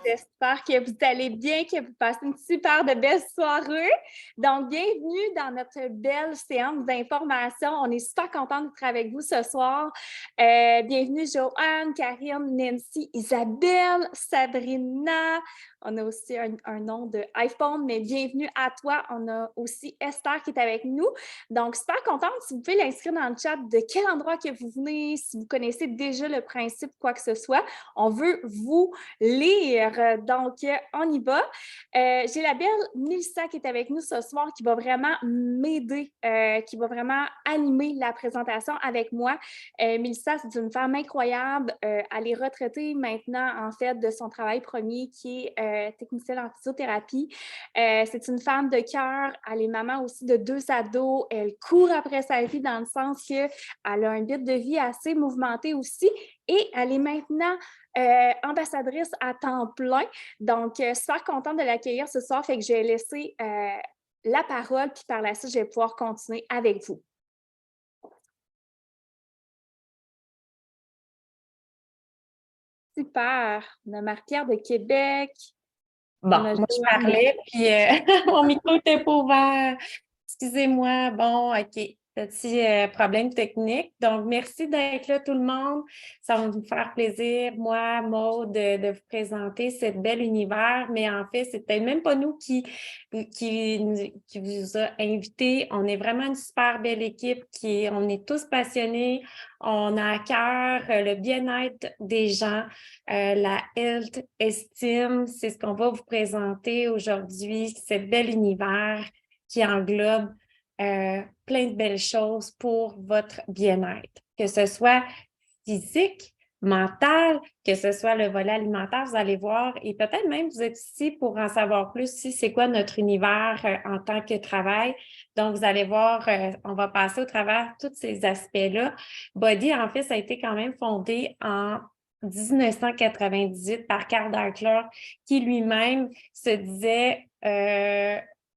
J'espère que vous allez bien, que vous passez une super de belle soirée. Donc, bienvenue dans notre belle séance d'information. On est super content d'être avec vous ce soir. Bienvenue Joanne, Karine, Nancy, Isabelle, Sabrina. On a aussi un nom de iPhone, mais bienvenue à toi. On a aussi Esther qui est avec nous. Donc, super contente. Si vous pouvez l'inscrire dans le chat de quel endroit que vous venez, si vous connaissez déjà le principe, quoi que ce soit. On veut vous lire. Donc, on y va. J'ai la belle Mélissa qui est avec nous ce soir, qui va vraiment m'aider, qui va vraiment animer la présentation avec moi. Mélissa, c'est une femme incroyable. Elle est retraitée maintenant, en fait, de son travail premier, qui est technicienne en physiothérapie. C'est une femme de cœur. Elle est maman aussi de 2 ados. Elle court après sa vie dans le sens qu'elle a un rythme de vie assez mouvementé aussi. Et elle est maintenant ambassadrice à temps plein. Donc, super contente de l'accueillir ce soir. Fait que je vais laisser la parole, puis par la suite, je vais pouvoir continuer avec vous. Super. On a Marie-Pierre de Québec. Bon, moi, je parlais, puis mon micro n'était pas ouvert. Excusez-moi. Bon, OK. Petit problème technique. Donc, merci d'être là, tout le monde. Ça va me faire plaisir, moi, Maud, de vous présenter ce bel univers. Mais en fait, c'est peut-être même pas nous qui vous a invités. On est vraiment une super belle équipe. On est tous passionnés. On a à cœur le bien-être des gens, la health estime. C'est ce qu'on va vous présenter aujourd'hui, ce bel univers qui englobe plein de belles choses pour votre bien-être, que ce soit physique, mental, que ce soit le volet alimentaire, vous allez voir, et peut-être même vous êtes ici pour en savoir plus si c'est quoi notre univers en tant que travail. Donc, vous allez voir, on va passer au travers tous ces aspects-là. Body, en fait, ça a été quand même fondé en 1998 par Karl Daikeler, qui lui-même se disait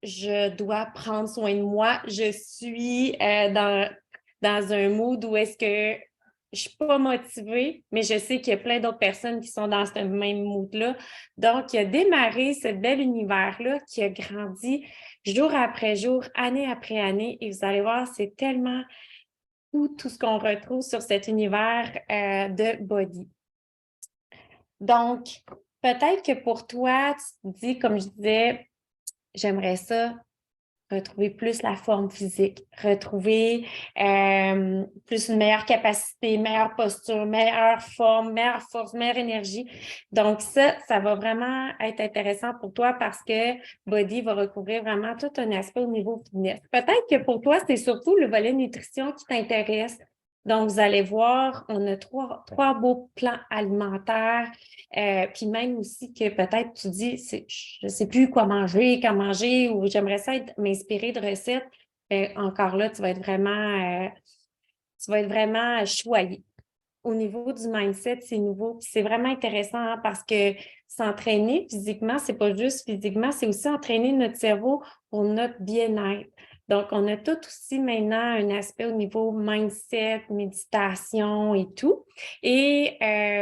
je dois prendre soin de moi. Je suis dans un mood où est-ce que je suis pas motivée, mais je sais qu'il y a plein d'autres personnes qui sont dans ce même mood-là. Donc, il a démarré ce bel univers-là qui a grandi jour après jour, année après année. Et vous allez voir, c'est tellement tout ce qu'on retrouve sur cet univers de Body. Donc, peut-être que pour toi, tu te dis, comme je disais, j'aimerais ça retrouver plus la forme physique, retrouver plus une meilleure capacité, meilleure posture, meilleure forme, meilleure force, meilleure énergie. Donc ça va vraiment être intéressant pour toi parce que Body va recouvrir vraiment tout un aspect au niveau fitness. Peut-être que pour toi, c'est surtout le volet nutrition qui t'intéresse. Donc, vous allez voir, on a trois beaux plans alimentaires. Puis même aussi que peut-être tu dis, je ne sais plus quoi manger, quand manger, ou j'aimerais ça m'inspirer de recettes. Encore là, tu vas être vraiment choyé. Au niveau du mindset, c'est nouveau. Puis c'est vraiment intéressant parce que s'entraîner physiquement, c'est pas juste physiquement, c'est aussi entraîner notre cerveau pour notre bien-être. Donc, on a tout aussi maintenant un aspect au niveau mindset, méditation et tout. Et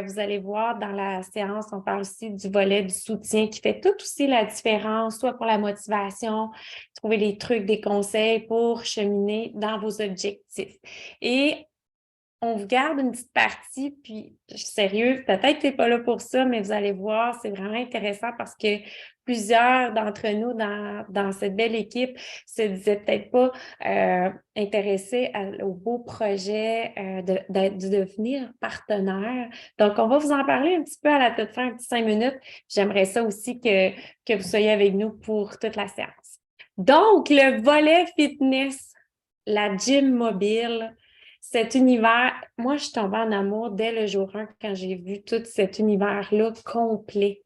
vous allez voir dans la séance, on parle aussi du volet du soutien qui fait tout aussi la différence, soit pour la motivation, trouver des trucs, des conseils pour cheminer dans vos objectifs. Et on vous garde une petite partie, puis sérieux, peut-être que tu n'es pas là pour ça, mais vous allez voir, c'est vraiment intéressant parce que plusieurs d'entre nous dans cette belle équipe se disaient peut-être pas intéressés au beau projet de devenir partenaire. Donc, on va vous en parler un petit peu à la toute fin, un petit 5 minutes. J'aimerais ça aussi que vous soyez avec nous pour toute la séance. Donc, le volet fitness, la gym mobile, cet univers, moi, je suis tombée en amour dès le jour 1 quand j'ai vu tout cet univers-là complet.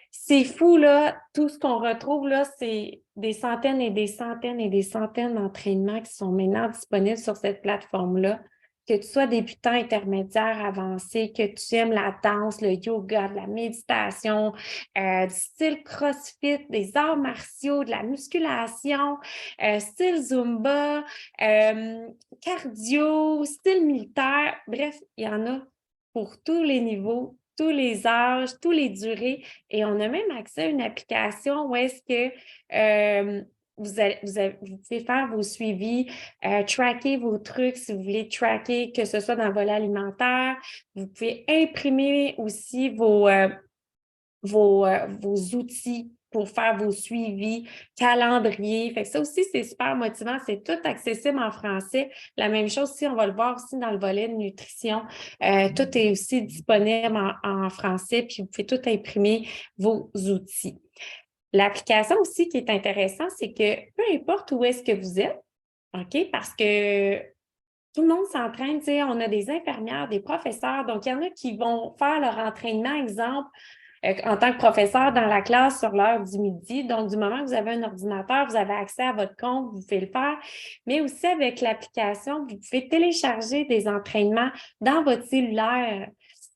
C'est fou, là, tout ce qu'on retrouve, là, c'est des centaines et des centaines et des centaines d'entraînements qui sont maintenant disponibles sur cette plateforme-là. Que tu sois débutant, intermédiaire, avancé, que tu aimes la danse, le yoga, de la méditation, du style CrossFit, des arts martiaux, de la musculation, style Zumba, cardio, style militaire. Bref, il y en a pour tous les niveaux tous les âges, tous les durées. Et on a même accès à une application où est-ce que vous pouvez faire vos suivis, tracker vos trucs si vous voulez tracker, que ce soit dans le volet alimentaire. Vous pouvez imprimer aussi vos outils pour faire vos suivis, calendrier. Fait que ça aussi, c'est super motivant. C'est tout accessible en français. La même chose, si on va le voir aussi dans le volet de nutrition, tout est aussi disponible en français, puis vous pouvez tout imprimer vos outils. L'application aussi qui est intéressante, c'est que peu importe où est-ce que vous êtes, OK, parce que tout le monde s'entraîne, tu sais, on a des infirmières, des professeurs, donc il y en a qui vont faire leur entraînement, exemple, en tant que professeur dans la classe sur l'heure du midi. Donc, du moment que vous avez un ordinateur, vous avez accès à votre compte, vous pouvez le faire. Mais aussi avec l'application, vous pouvez télécharger des entraînements dans votre cellulaire,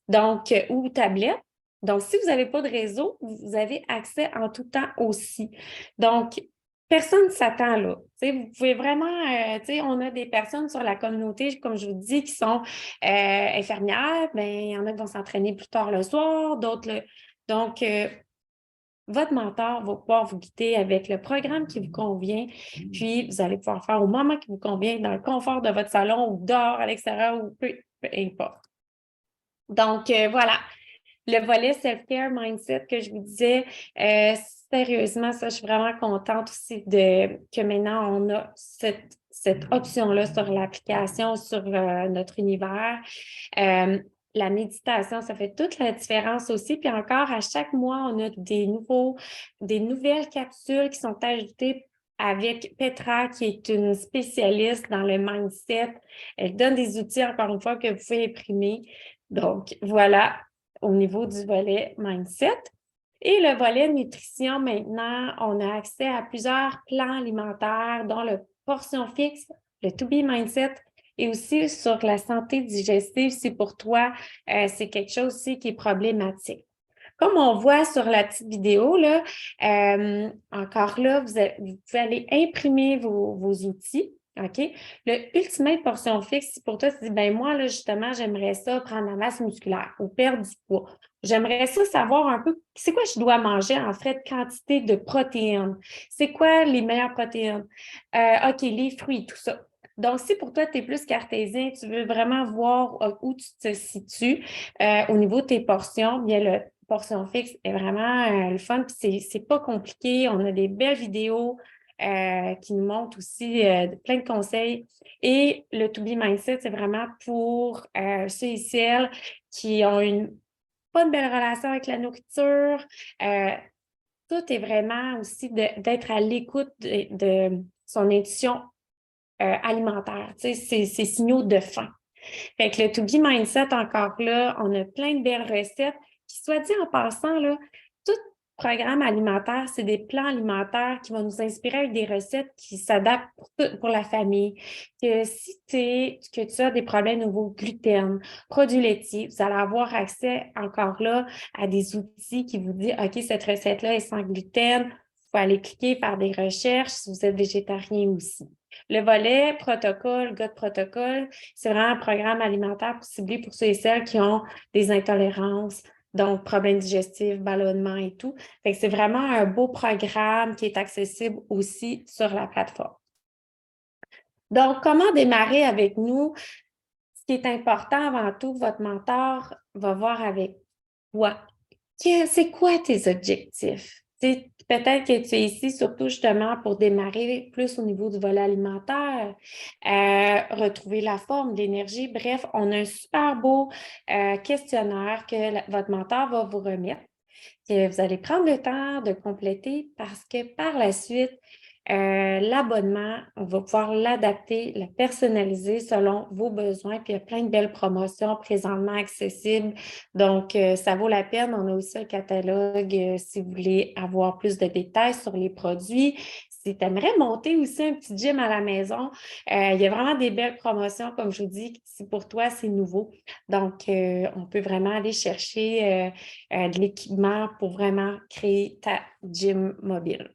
donc, ou tablette. Donc, si vous n'avez pas de réseau, vous avez accès en tout temps aussi. Donc, personne ne s'attend là. T'sais, vous pouvez vraiment, on a des personnes sur la communauté, comme je vous dis, qui sont infirmières. Bien, il y en a qui vont s'entraîner plus tard le soir, d'autres le. Donc, votre mentor va pouvoir vous guider avec le programme qui vous convient, puis vous allez pouvoir faire au moment qui vous convient, dans le confort de votre salon ou dehors, à l'extérieur, ou peu importe. Donc, voilà. Le volet self-care mindset que je vous disais, sérieusement, ça, je suis vraiment contente aussi que maintenant, on a cette option-là sur l'application, sur notre univers. La méditation, ça fait toute la différence aussi. Puis encore, à chaque mois, on a des nouvelles capsules qui sont ajoutées avec Petra, qui est une spécialiste dans le mindset. Elle donne des outils, encore une fois, que vous pouvez imprimer. Donc, voilà, au niveau du volet mindset. Et le volet nutrition, maintenant, on a accès à plusieurs plans alimentaires, dont le portion fixe, le To Be Mindset, et aussi sur la santé digestive, si pour toi, c'est quelque chose aussi qui est problématique. Comme on voit sur la petite vidéo, là, encore là, vous pouvez aller imprimer vos outils. OK? Le ultimate portion fixe, si pour toi, tu dis, ben moi, là, justement, j'aimerais ça prendre la masse musculaire ou perdre du poids. J'aimerais ça savoir un peu, c'est quoi je dois manger en fait de quantité de protéines? C'est quoi les meilleures protéines? OK, les fruits, tout ça. Donc, si pour toi, tu es plus cartésien, tu veux vraiment voir où tu te situes au niveau de tes portions, bien le portion fixe est vraiment le fun, puis c'est pas compliqué. On a des belles vidéos qui nous montrent aussi plein de conseils. Et le To Be Mindset, c'est vraiment pour ceux et celles qui ont pas une belle relation avec la nourriture. Tout est vraiment aussi d'être à l'écoute de son intuition alimentaire, tu sais, ces signaux de faim. Fait que le To Be Mindset, encore là, on a plein de belles recettes. Puis, soit dit en passant, là, tout programme alimentaire, c'est des plans alimentaires qui vont nous inspirer avec des recettes qui s'adaptent pour la famille. Que si que tu as des problèmes au niveau gluten, produits laitiers, vous allez avoir accès encore là à des outils qui vous disent, OK, cette recette-là est sans gluten. Il faut aller cliquer, faire des recherches si vous êtes végétarien aussi. Le volet protocole, GOT protocole, c'est vraiment un programme alimentaire ciblé pour ceux et celles qui ont des intolérances, donc problèmes digestifs, ballonnements et tout. Fait que c'est vraiment un beau programme qui est accessible aussi sur la plateforme. Donc, comment démarrer avec nous? Ce qui est important avant tout, votre mentor va voir avec toi. C'est quoi tes objectifs? Peut-être que tu es ici surtout justement pour démarrer plus au niveau du volet alimentaire, retrouver la forme, l'énergie. Bref, on a un super beau questionnaire que votre mentor va vous remettre, que vous allez prendre le temps de compléter parce que par la suite, l'abonnement, on va pouvoir l'adapter, le personnaliser selon vos besoins. Puis il y a plein de belles promotions présentement accessibles. Donc, ça vaut la peine. On a aussi un catalogue si vous voulez avoir plus de détails sur les produits. Si tu aimerais monter aussi un petit gym à la maison, il y a vraiment des belles promotions, comme je vous dis, si pour toi, c'est nouveau. Donc, on peut vraiment aller chercher de l'équipement pour vraiment créer ta gym mobile.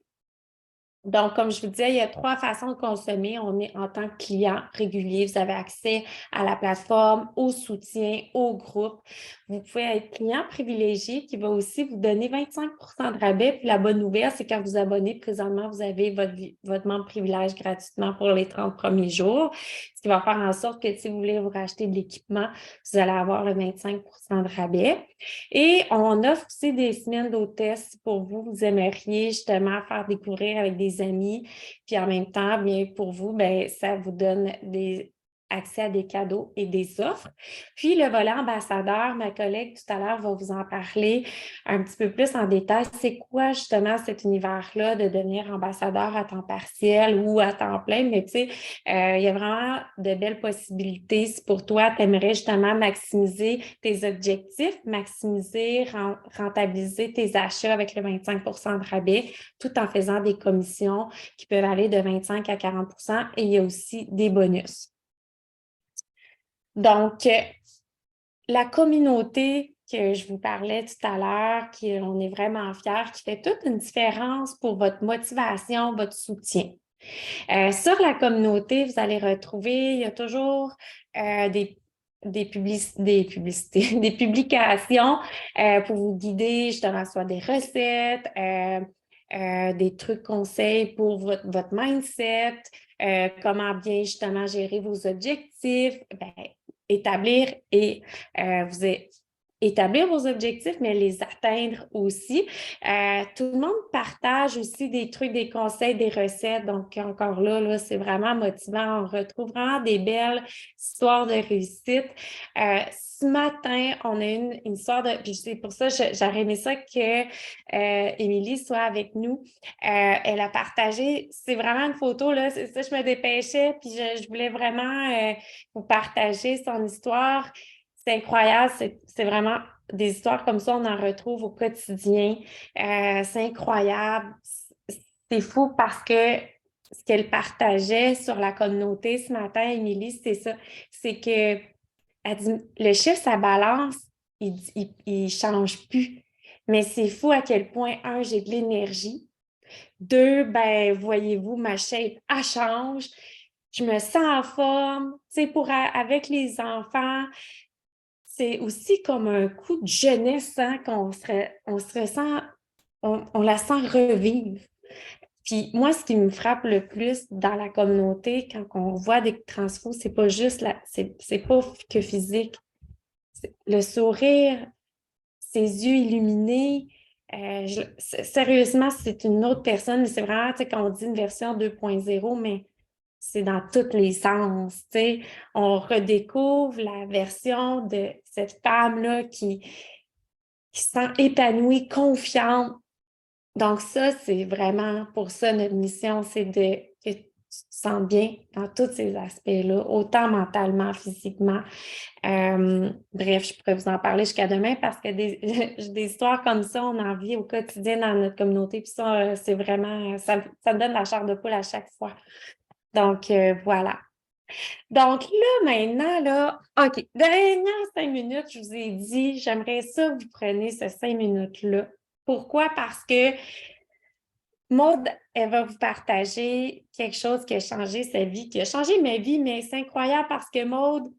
Donc, comme je vous disais, il y a 3 façons de consommer. On est en tant que client régulier, vous avez accès à la plateforme, au soutien, au groupe. Vous pouvez être client privilégié qui va aussi vous donner 25 de rabais. Puis la bonne nouvelle, c'est quand vous abonnez présentement, vous avez votre membre privilège gratuitement pour les 30 premiers jours, ce qui va faire en sorte que si vous voulez vous racheter de l'équipement, vous allez avoir le 25 de rabais. Et on offre aussi des semaines d'hôtesse pour vous. Vous aimeriez justement faire découvrir avec des amis. Puis en même temps, bien pour vous, bien, ça vous donne accès à des cadeaux et des offres. Puis le volet ambassadeur, ma collègue tout à l'heure va vous en parler un petit peu plus en détail. C'est quoi justement cet univers-là de devenir ambassadeur à temps partiel ou à temps plein? Mais tu sais, il y a vraiment de belles possibilités. Si pour toi, tu aimerais justement maximiser tes objectifs, maximiser, rentabiliser tes achats avec le 25 de rabais, tout en faisant des commissions qui peuvent aller de 25 à 40 et il y a aussi des bonus. Donc, la communauté que je vous parlais tout à l'heure, on est vraiment fiers, qui fait toute une différence pour votre motivation, votre soutien. Sur la communauté, vous allez retrouver, il y a toujours des publicités, des publications pour vous guider justement soit des recettes, des trucs conseils pour votre mindset, comment bien justement gérer vos objectifs, établir et établir vos objectifs, mais les atteindre aussi. Tout le monde partage aussi des trucs, des conseils, des recettes. Donc, encore là, c'est vraiment motivant. On retrouve vraiment des belles histoires de réussite. Ce matin, on a une histoire de... Puis c'est pour ça que j'aurais aimé ça que Émilie soit avec nous. Elle a partagé... C'est vraiment une photo, là. C'est ça, je me dépêchais, puis je voulais vraiment vous partager son histoire. C'est incroyable, c'est vraiment des histoires comme ça, on en retrouve au quotidien. C'est incroyable. C'est fou parce que ce qu'elle partageait sur la communauté ce matin, Émilie, c'est ça. C'est que elle dit, le chiffre, ça balance, il change plus. Mais c'est fou à quel point, un, j'ai de l'énergie. Deux, ben, voyez-vous, ma shape, elle change. Je me sens en forme. Tu sais, avec les enfants, c'est aussi comme un coup de jeunesse, hein, on se ressent, on la sent revivre. Puis moi, ce qui me frappe le plus dans la communauté, quand on voit des transfos, c'est pas juste c'est pas que physique. Le sourire, ses yeux illuminés, sérieusement, c'est une autre personne, mais c'est vraiment, tu sais, quand on dit une version 2.0, mais c'est dans tous les sens, tu sais. On redécouvre la version de cette femme-là qui se sent épanouie, confiante. Donc ça, c'est vraiment pour ça notre mission, c'est que tu te sens bien dans tous ces aspects-là, autant mentalement, physiquement. Bref, je pourrais vous en parler jusqu'à demain parce que des histoires comme ça, on en vit au quotidien dans notre communauté. Puis ça, c'est vraiment, ça me donne la chair de poule à chaque fois. Donc, voilà. Donc là, maintenant, là, OK, dernière 5 minutes, je vous ai dit, j'aimerais ça que vous preniez ces 5 minutes-là. Pourquoi? Parce que Maude, elle va vous partager quelque chose qui a changé sa vie, qui a changé ma vie, mais c'est incroyable parce que Maude,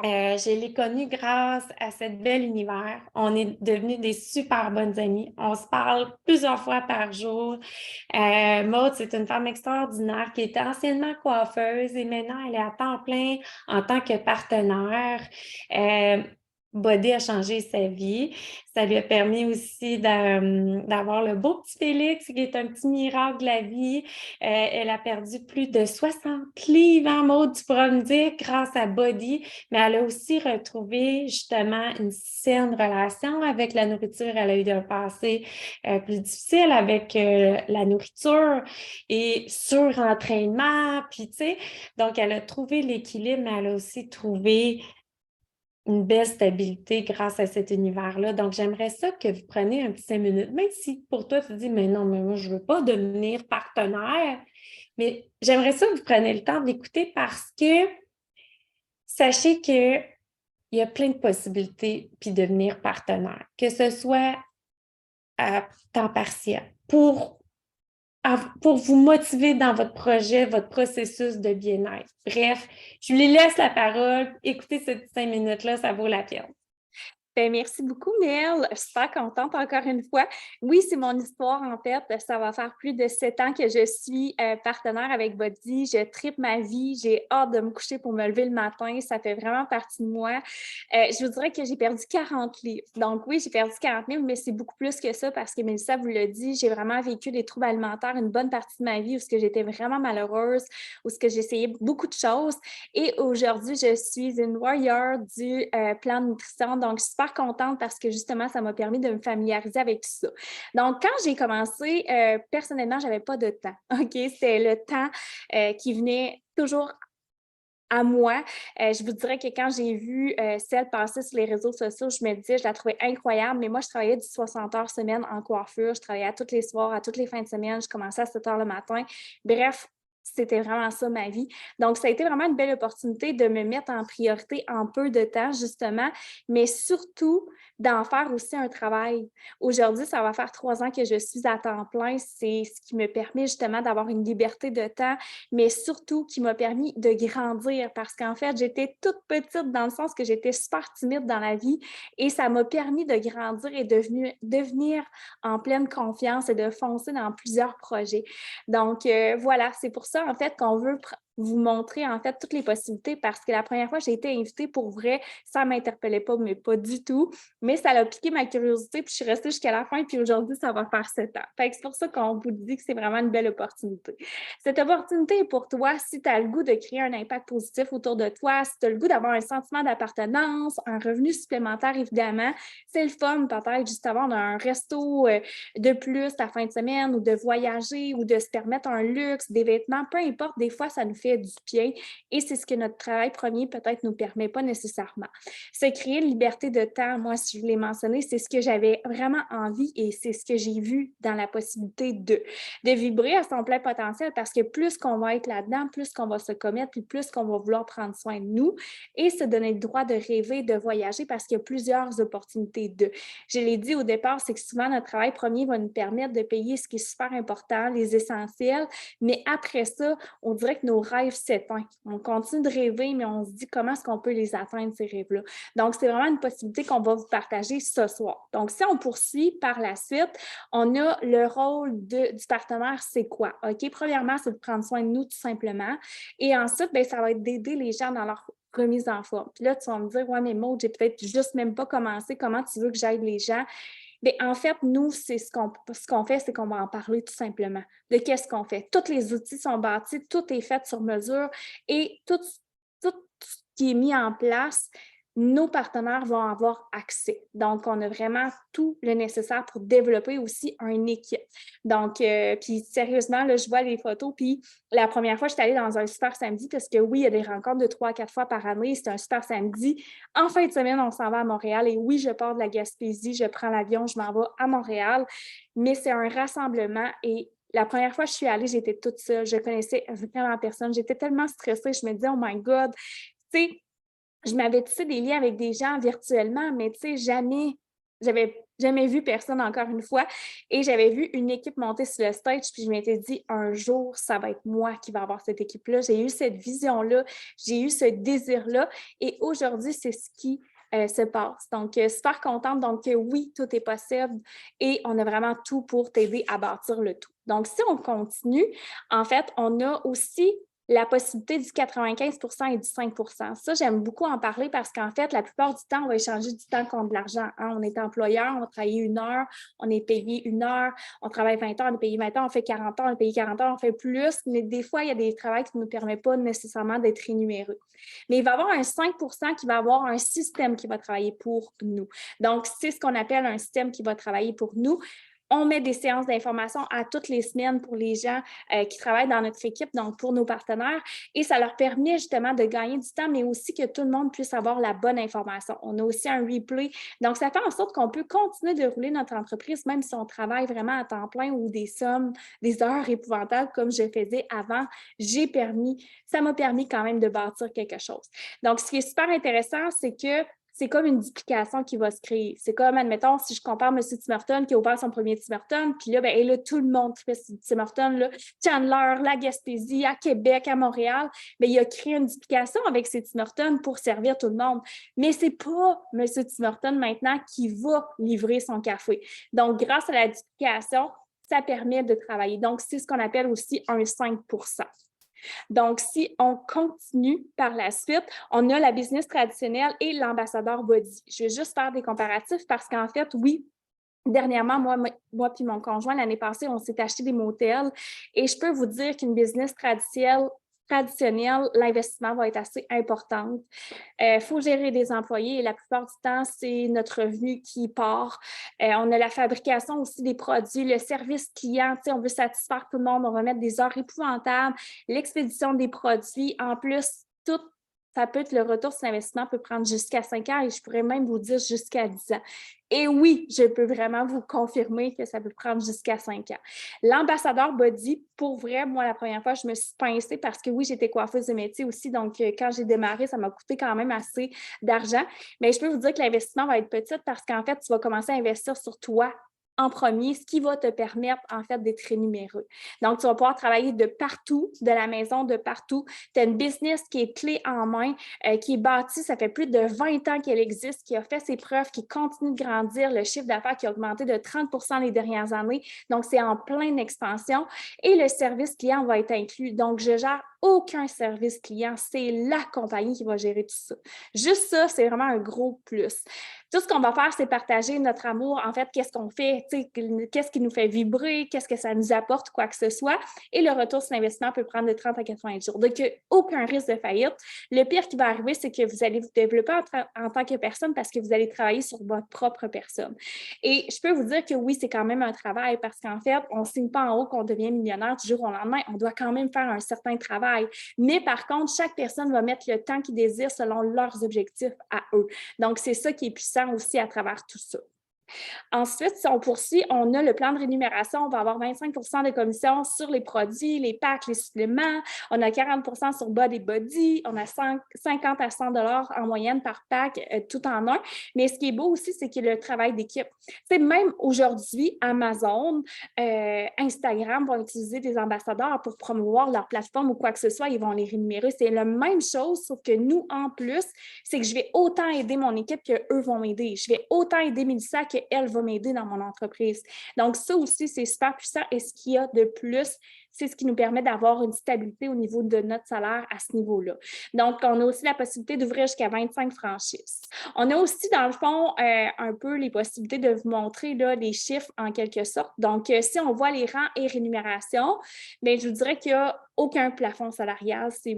je l'ai connue grâce à ce bel univers. On est devenus des super bonnes amies. On se parle plusieurs fois par jour. Maude, c'est une femme extraordinaire qui était anciennement coiffeuse et maintenant elle est à temps plein en tant que partenaire. Body a changé sa vie. Ça lui a permis aussi d'avoir le beau petit Félix, qui est un petit miracle de la vie. Elle a perdu plus de 60 livres, hein, Maude, tu pourras me dire, grâce à Body. Mais elle a aussi retrouvé justement une saine relation avec la nourriture. Elle a eu un passé plus difficile avec la nourriture et surentraînement. Puis, tu sais, donc elle a trouvé l'équilibre, mais elle a aussi trouvé une belle stabilité grâce à cet univers-là. Donc, j'aimerais ça que vous preniez un petit 5 minutes, même si pour toi, tu te dis, mais non, mais moi, je ne veux pas devenir partenaire, mais j'aimerais ça que vous preniez le temps d'écouter parce que sachez qu'il y a plein de possibilités puis devenir partenaire, que ce soit à temps partiel pour pour vous motiver dans votre projet, votre processus de bien-être. Bref, je lui laisse la parole. Écoutez ces 5 minutes-là, ça vaut la peine. Ben, merci beaucoup, Mel. Je suis super contente encore une fois. Oui, c'est mon histoire en fait. Ça va faire plus de 7 ans que je suis partenaire avec Body. Je tripe ma vie. J'ai hâte de me coucher pour me lever le matin. Ça fait vraiment partie de moi. Je vous dirais que j'ai perdu 40 livres. Donc oui, j'ai perdu 40 livres, mais c'est beaucoup plus que ça parce que Mélissa vous l'a dit, j'ai vraiment vécu des troubles alimentaires une bonne partie de ma vie où j'étais vraiment malheureuse, où j'essayais beaucoup de choses. Et aujourd'hui, je suis une warrior du plan de nutrition. Donc, je suis super contente parce que justement, ça m'a permis de me familiariser avec tout ça. Donc, quand j'ai commencé, personnellement, je n'avais pas de temps. OK? C'était le temps qui venait toujours à moi. Je vous dirais que quand j'ai vu celle passer sur les réseaux sociaux, je me disais, je la trouvais incroyable, mais moi, je travaillais du 60 heures semaine en coiffure. Je travaillais à tous les soirs, à toutes les fins de semaine. Je commençais à 7 heures le matin. Bref, c'était vraiment ça ma vie. Donc, ça a été vraiment une belle opportunité de me mettre en priorité en peu de temps, justement, mais surtout d'en faire aussi un travail. Aujourd'hui, ça va faire 3 ans que je suis à temps plein. C'est ce qui me permet justement d'avoir une liberté de temps, mais surtout qui m'a permis de grandir parce qu'en fait, j'étais toute petite dans le sens que j'étais super timide dans la vie et ça m'a permis de grandir et de devenir en pleine confiance et de foncer dans plusieurs projets. Donc, voilà, c'est pour ça, en fait, qu'on veut vous montrer, en fait, toutes les possibilités parce que la première fois, j'ai été invitée pour vrai, ça ne m'interpellait pas, mais pas du tout. Mais ça a piqué ma curiosité, puis je suis restée jusqu'à la fin, puis aujourd'hui, ça va faire 7 ans. Fait que c'est pour ça qu'on vous dit que c'est vraiment une belle opportunité. Cette opportunité est pour toi si tu as le goût de créer un impact positif autour de toi, si tu as le goût d'avoir un sentiment d'appartenance, un revenu supplémentaire, évidemment. C'est le fun, peut-être, juste avoir un resto de plus la fin de semaine ou de voyager ou de se permettre un luxe, des vêtements, peu importe, des fois, ça nous fait du bien et c'est ce que notre travail premier peut-être ne nous permet pas nécessairement. Se créer une liberté de temps, moi, si je vous l'ai mentionné, c'est ce que j'avais vraiment envie et c'est ce que j'ai vu dans la possibilité de vibrer à son plein potentiel parce que plus qu'on va être là-dedans, plus qu'on va se commettre, puis plus qu'on va vouloir prendre soin de nous et se donner le droit de rêver, de voyager parce qu'il y a plusieurs opportunités de. Je l'ai dit au départ, c'est que souvent notre travail premier va nous permettre de payer ce qui est super important, les essentiels, mais après ça, on dirait que nos rêves s'éteignent. On continue de rêver, mais on se dit comment est-ce qu'on peut les atteindre, ces rêves-là. Donc, c'est vraiment une possibilité qu'on va vous partager ce soir. Donc, si on poursuit par la suite, on a le rôle du partenaire, c'est quoi? OK? Premièrement, c'est de prendre soin de nous tout simplement. Et ensuite, bien, ça va être d'aider les gens dans leur remise en forme. Puis là, tu vas me dire, ouais, mais Maud, j'ai peut-être juste même pas commencé. Comment tu veux que j'aide les gens? Bien, en fait, nous, c'est ce qu'on fait, c'est qu'on va en parler tout simplement. De qu'est-ce qu'on fait? Tous les outils sont bâtis, tout est fait sur mesure et tout ce qui est mis en place, nos partenaires vont avoir accès. Donc, on a vraiment tout le nécessaire pour développer aussi une équipe. Donc, puis sérieusement, là, je vois les photos, puis la première fois, je suis allée dans un super samedi parce que oui, il y a des rencontres de 3 à 4 fois par année. C'est un super samedi. En fin de semaine, on s'en va à Montréal et oui, je pars de la Gaspésie, je prends l'avion, je m'en vais à Montréal, mais c'est un rassemblement et la première fois que je suis allée, j'étais toute seule. Je connaissais vraiment personne. J'étais tellement stressée. Je me disais, oh my God, tu sais, je m'avais tissé des liens avec des gens virtuellement, mais tu sais, j'avais jamais vu personne encore une fois. Et j'avais vu une équipe monter sur le stage, puis je m'étais dit, un jour, ça va être moi qui va avoir cette équipe-là. J'ai eu cette vision-là, j'ai eu ce désir-là. Et aujourd'hui, c'est ce qui se passe. Donc, super contente. Donc, oui, tout est possible et on a vraiment tout pour t'aider à bâtir le tout. Donc, si on continue, en fait, on a aussi la possibilité du 95 et du 5 Ça, j'aime beaucoup en parler parce qu'en fait, la plupart du temps, on va échanger du temps contre de l'argent. Hein? On est employeur, on va travailler 1 heure, on est payé 1 heure, on travaille 20 heures, on est payé 20 heures, on fait 40 heures, on est payé 40 heures, on fait plus, mais des fois, il y a des travaux qui ne nous permettent pas nécessairement d'être rémunérés. Mais il va y avoir un 5 qui va avoir un système qui va travailler pour nous. Donc, c'est ce qu'on appelle un système qui va travailler pour nous. On met des séances d'information à toutes les semaines pour les gens qui travaillent dans notre équipe, donc pour nos partenaires, et ça leur permet justement de gagner du temps, mais aussi que tout le monde puisse avoir la bonne information. On a aussi un replay, donc ça fait en sorte qu'on peut continuer de rouler notre entreprise, même si on travaille vraiment à temps plein ou des sommes, des heures épouvantables comme je faisais avant. Ça m'a permis quand même de bâtir quelque chose. Donc, ce qui est super intéressant, c'est que c'est comme une duplication qui va se créer. C'est comme, admettons, si je compare M. Tim Hortons qui a ouvert son premier Tim Hortons, puis là, et là, tout le monde qui fait Tim Hortons, là, Chandler, la Gaspésie, à Québec, à Montréal, bien, il a créé une duplication avec ses Tim Hortons pour servir tout le monde. Mais c'est pas M. Tim Hortons maintenant qui va livrer son café. Donc, grâce à la duplication, ça permet de travailler. Donc, c'est ce qu'on appelle aussi un 5 %. Donc, si on continue par la suite, on a la business traditionnelle et l'ambassadeur body. Je vais juste faire des comparatifs parce qu'en fait, oui, dernièrement, moi puis mon conjoint, l'année passée, on s'est acheté des motels et je peux vous dire qu'une business traditionnelle, l'investissement va être assez important. Il faut gérer des employés et la plupart du temps, c'est notre revenu qui part. On a la fabrication aussi des produits, le service client, on veut satisfaire tout le monde, on va mettre des heures épouvantables, l'expédition des produits. En plus, tout ça peut être le retour sur l'investissement peut prendre jusqu'à 5 ans et je pourrais même vous dire jusqu'à 10 ans. Et oui, je peux vraiment vous confirmer que ça peut prendre jusqu'à 5 ans. L'ambassadeur body, pour vrai, moi, la première fois, je me suis pincée parce que oui, j'étais coiffeuse de métier aussi. Donc, quand j'ai démarré, ça m'a coûté quand même assez d'argent. Mais je peux vous dire que l'investissement va être petit parce qu'en fait, tu vas commencer à investir sur toi en premier, ce qui va te permettre, en fait, d'être rémunéré. Donc, tu vas pouvoir travailler de partout, de la maison, de partout. Tu as une business qui est clé en main, qui est bâtie, ça fait plus de 20 ans qu'elle existe, qui a fait ses preuves, qui continue de grandir, le chiffre d'affaires qui a augmenté de 30 % les dernières années. Donc, c'est en pleine expansion. Et le service client va être inclus. Donc, je gère aucun service client. C'est la compagnie qui va gérer tout ça. Juste ça, c'est vraiment un gros plus. Tout ce qu'on va faire, c'est partager notre amour. En fait, qu'est-ce qu'on fait, qu'est-ce qui nous fait vibrer, qu'est-ce que ça nous apporte, quoi que ce soit. Et le retour sur l'investissement peut prendre de 30 à 90 jours. Donc, aucun risque de faillite. Le pire qui va arriver, c'est que vous allez vous développer en tant que personne parce que vous allez travailler sur votre propre personne. Et je peux vous dire que oui, c'est quand même un travail parce qu'en fait, on ne signe pas en haut qu'on devient millionnaire du jour au lendemain. On doit quand même faire un certain travail. Mais par contre, chaque personne va mettre le temps qu'ils désirent selon leurs objectifs à eux. Donc, c'est ça qui est puissant aussi à travers tout ça. Ensuite, si on poursuit, on a le plan de rémunération. On va avoir 25 % de commission sur les produits, les packs, les suppléments. On a 40 % sur body. On a 50 à 100 $ en moyenne par pack, tout en un. Mais ce qui est beau aussi, c'est que le travail d'équipe. C'est même aujourd'hui, Amazon, Instagram vont utiliser des ambassadeurs pour promouvoir leur plateforme ou quoi que ce soit. Ils vont les rémunérer. C'est la même chose, sauf que nous, en plus, c'est que je vais autant aider mon équipe qu'eux vont m'aider. Je vais autant aider Mélissa qu'elle va m'aider dans mon entreprise. Donc, ça aussi, c'est super puissant. Et ce qu'il y a de plus, c'est ce qui nous permet d'avoir une stabilité au niveau de notre salaire à ce niveau-là. Donc, on a aussi la possibilité d'ouvrir jusqu'à 25 franchises. On a aussi, dans le fond, un peu les possibilités de vous montrer là, les chiffres en quelque sorte. Donc, si on voit les rangs et rémunérations, bien, je vous dirais qu'il n'y a aucun plafond salarial. C'est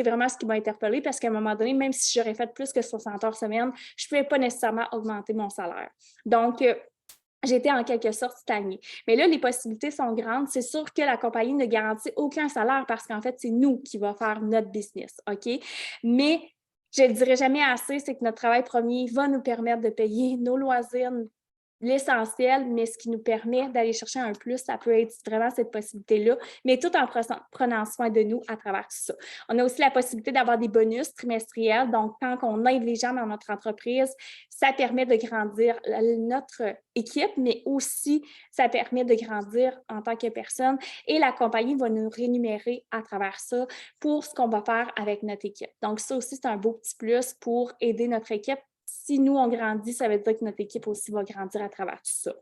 vraiment ce qui m'a interpellée parce qu'à un moment donné, même si j'aurais fait plus que 60 heures semaine, je ne pouvais pas nécessairement augmenter mon salaire. Donc, j'étais en quelque sorte stagnée. Mais là, les possibilités sont grandes. C'est sûr que la compagnie ne garantit aucun salaire parce qu'en fait, c'est nous qui va faire notre business, OK? Mais je ne le dirai jamais assez, c'est que notre travail premier va nous permettre de payer nos loisirs, l'essentiel, mais ce qui nous permet d'aller chercher un plus, ça peut être vraiment cette possibilité-là, mais tout en prenant soin de nous à travers tout ça. On a aussi la possibilité d'avoir des bonus trimestriels. Donc, quand on aide les gens dans notre entreprise, ça permet de grandir notre équipe, mais aussi ça permet de grandir en tant que personne et la compagnie va nous rémunérer à travers ça pour ce qu'on va faire avec notre équipe. Donc, ça aussi, c'est un beau petit plus pour aider notre équipe. Si nous, on grandit, ça veut dire que notre équipe aussi va grandir à travers tout ça.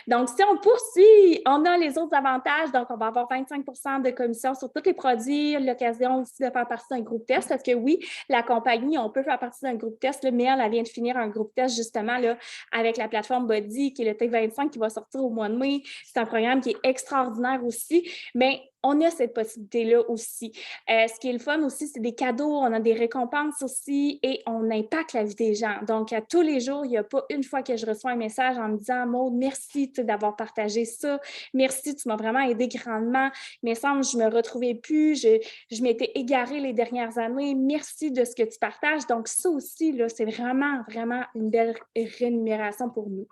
Donc, si on poursuit, on a les autres avantages. Donc, on va avoir 25 % de commission sur tous les produits, l'occasion aussi de faire partie d'un groupe test parce que oui, la compagnie, on peut faire partie d'un groupe test, mais elle vient de finir un groupe test justement là, avec la plateforme Body, qui est le T25 qui va sortir au mois de mai. C'est un programme qui est extraordinaire aussi, mais on a cette possibilité-là aussi. Ce qui est le fun aussi, c'est des cadeaux, on a des récompenses aussi et on impacte la vie des gens. Donc, à tous les jours, il n'y a pas une fois que je reçois un message en me disant « Maude, merci d'avoir partagé ça. Merci, tu m'as vraiment aidé grandement. Mais semble je ne me retrouvais plus. Je m'étais égarée les dernières années. Merci de ce que tu partages. » Donc, ça aussi, là, c'est vraiment, vraiment une belle rémunération pour nous.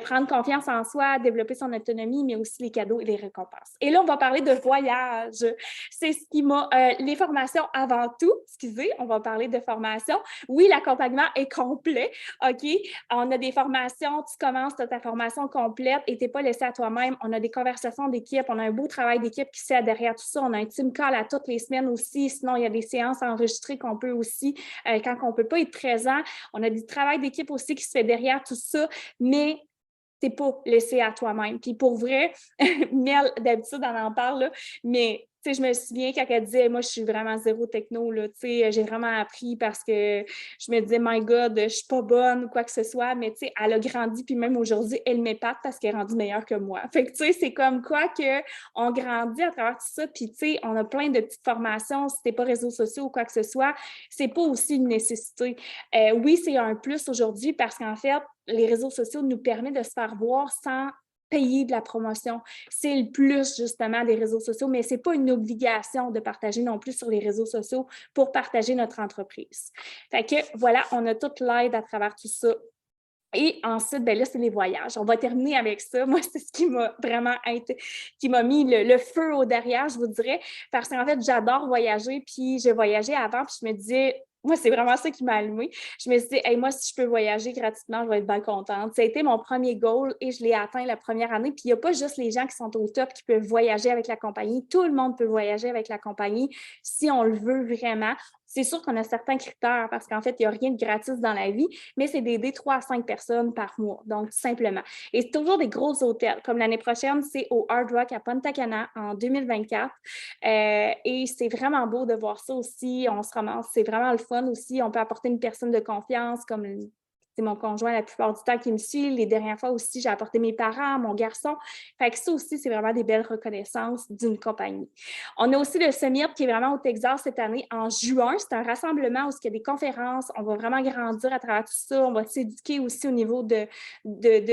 Prendre confiance en soi, développer son autonomie, mais aussi les cadeaux et les récompenses. Et là, on va parler de voyager. voyages. C'est ce qui m'a... les formations avant tout, excusez, on va parler de formation. Oui, l'accompagnement est complet, OK? On a des formations, tu commences, tu as ta formation complète et tu n'es pas laissé à toi-même. On a des conversations d'équipe, on a un beau travail d'équipe qui se fait derrière tout ça. On a un team call à toutes les semaines aussi. Sinon, il y a des séances enregistrées qu'on peut aussi, quand on ne peut pas être présent. On a du travail d'équipe aussi qui se fait derrière tout ça, mais tu n'es pas laissé à toi-même. Puis pour vrai, Mel, d'habitude, on en parle, là, mais tu sais, je me souviens quand elle disait, moi, je suis vraiment zéro techno, là, tu sais, j'ai vraiment appris parce que je me disais, my God, je suis pas bonne ou quoi que ce soit, mais tu sais, elle a grandi, puis même aujourd'hui, elle m'épate parce qu'elle est rendue meilleure que moi. Fait que tu sais, c'est comme quoi qu'on grandit à travers tout ça, puis tu sais, on a plein de petites formations, si t'es pas réseaux sociaux ou quoi que ce soit, c'est pas aussi une nécessité. Oui, c'est un plus aujourd'hui parce qu'en fait, les réseaux sociaux nous permettent de se faire voir sans payer de la promotion. C'est le plus, justement, des réseaux sociaux, mais ce n'est pas une obligation de partager non plus sur les réseaux sociaux pour partager notre entreprise. Fait que, voilà, on a toute l'aide à travers tout ça. Et ensuite, ben là, c'est les voyages. On va terminer avec ça. Moi, c'est ce qui m'a vraiment qui m'a mis le feu au derrière, je vous dirais, parce qu'en fait, j'adore voyager, puis j'ai voyagé avant, puis je me disais, moi, c'est vraiment ça qui m'a allumée. Je me suis dit, hey, moi, si je peux voyager gratuitement, je vais être bien contente. Ça a été mon premier goal et je l'ai atteint la première année. Puis il n'y a pas juste les gens qui sont au top qui peuvent voyager avec la compagnie. Tout le monde peut voyager avec la compagnie si on le veut vraiment. C'est sûr qu'on a certains critères parce qu'en fait, il n'y a rien de gratis dans la vie, mais c'est d'aider 3 à 5 personnes par mois, donc tout simplement. Et c'est toujours des gros hôtels. Comme l'année prochaine, c'est au Hard Rock à Punta Cana en 2024. Et c'est vraiment beau de voir ça aussi. On se ramasse, c'est vraiment le fun aussi. On peut apporter une personne de confiance comme c'est mon conjoint la plupart du temps qui me suit. Les dernières fois aussi, j'ai apporté mes parents, mon garçon. Fait que ça aussi, c'est vraiment des belles reconnaissances d'une compagnie. On a aussi le Summit qui est vraiment au Texas cette année en juin. C'est un rassemblement où il y a des conférences. On va vraiment grandir à travers tout ça. On va s'éduquer aussi au niveau de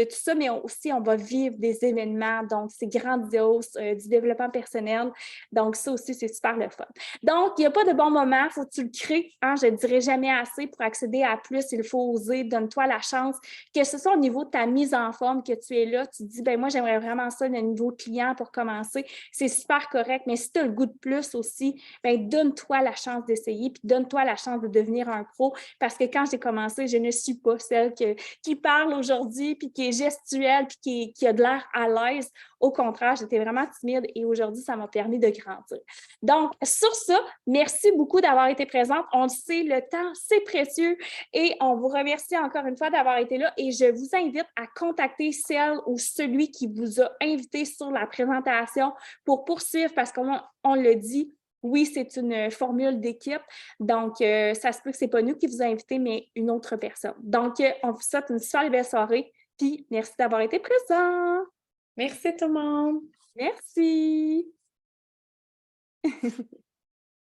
tout ça, mais aussi on va vivre des événements. Donc, c'est grandiose, du développement personnel. Donc, ça aussi, c'est super le fun. Donc, il n'y a pas de bon moment. Il faut que tu le crées. Hein? Je ne dirai jamais assez pour accéder à plus. Il faut oser. Donne-toi la chance. Que ce soit au niveau de ta mise en forme, que tu es là, tu te dis, ben moi, j'aimerais vraiment ça, le niveau client pour commencer. C'est super correct. Mais si tu as le goût de plus aussi, ben donne-toi la chance d'essayer puis donne-toi la chance de devenir un pro. Parce que quand j'ai commencé, je ne suis pas celle qui parle aujourd'hui puis qui est gestuelle puis qui a de l'air à l'aise. Au contraire, j'étais vraiment timide et aujourd'hui, ça m'a permis de grandir. Donc, sur ça, merci beaucoup d'avoir été présente. On le sait, le temps, c'est précieux et on vous remercie encore une fois d'avoir été là et je vous invite à contacter celle ou celui qui vous a invité sur la présentation pour poursuivre parce qu'on le dit, oui, c'est une formule d'équipe. Donc, ça se peut que ce n'est pas nous qui vous avons invité, mais une autre personne. Donc, on vous souhaite une super belle soirée. Puis, merci d'avoir été présent. Merci tout le monde. Merci.